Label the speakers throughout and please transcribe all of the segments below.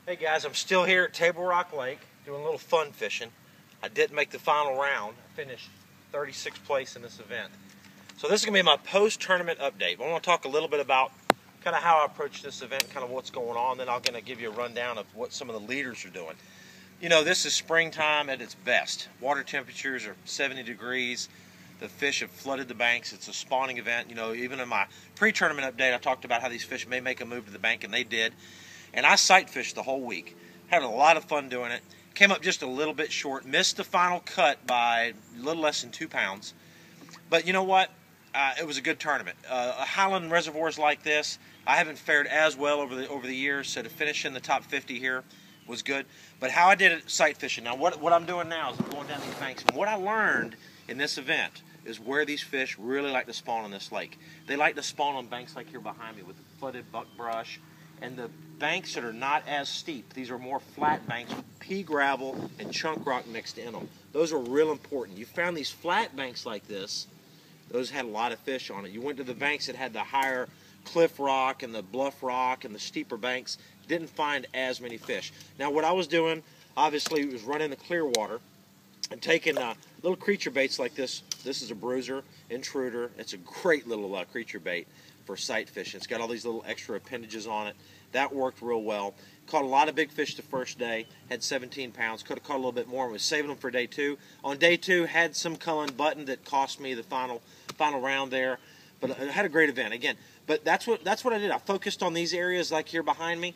Speaker 1: Hey guys, I'm still here at Table Rock Lake doing a little fun fishing. I didn't make the final round. I finished 36th place in this event. So this is going to be my post-tournament update. I want to talk a little bit about kind of how I approach this event, kind of what's going on, then I'm going to give you a rundown of what some of the leaders are doing. You know, this is springtime at its best. Water temperatures are 70 degrees. The fish have flooded the banks. It's a spawning event. You know, even in my pre-tournament update, I talked about how these fish may make a move to the bank, and they did. And I sight fished the whole week. Had a lot of fun doing it. Came up just a little bit short. Missed the final cut by a little less than 2 pounds. But you know what? It was a good tournament. Highland reservoirs like this, I haven't fared as well over the years, so to finish in the top 50 here was good. But how I did it sight fishing. Now what I'm doing now is I'm going down these banks. And what I learned in this event is where these fish really like to spawn on this lake. They like to spawn on banks like here behind me with the flooded buckbrush. And the banks that are not as steep, these are more flat banks with pea gravel and chunk rock mixed in them. Those are real important. You found these flat banks like this, those had a lot of fish on it. You went to the banks that had the higher cliff rock and the bluff rock and the steeper banks, didn't find as many fish. Now what I was doing, obviously, was running the clear water and taking little creature baits like this. This is a bruiser, intruder. It's a great little creature bait for sight fishing. It's got all these little extra appendages on it. That worked real well. Caught a lot of big fish the first day. Had 17 pounds. Could have caught a little bit more. I was saving them for day two. On day two, had some cullen button that cost me the final round there. But I had a great event again. But that's what I did. I focused on these areas like here behind me.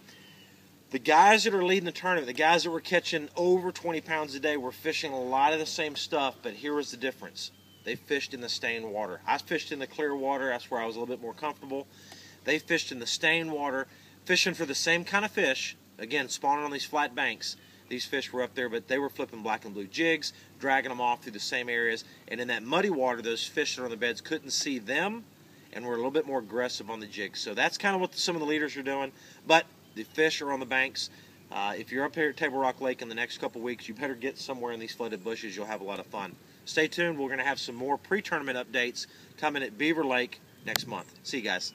Speaker 1: The guys that are leading the tournament, the guys that were catching over 20 pounds a day, were fishing a lot of the same stuff. But here was the difference. They fished in the stained water. I fished in the clear water. That's where I was a little bit more comfortable. They fished in the stained water, fishing for the same kind of fish. Again, spawning on these flat banks. These fish were up there, but they were flipping black and blue jigs, dragging them off through the same areas. And in that muddy water, those fish that are on the beds couldn't see them and were a little bit more aggressive on the jigs. So that's kind of what some of the leaders are doing. But the fish are on the banks. If you're up here at Table Rock Lake in the next couple weeks, you better get somewhere in these flooded bushes. You'll have a lot of fun. Stay tuned. We're going to have some more pre-tournament updates coming at Beaver Lake next month. See you guys.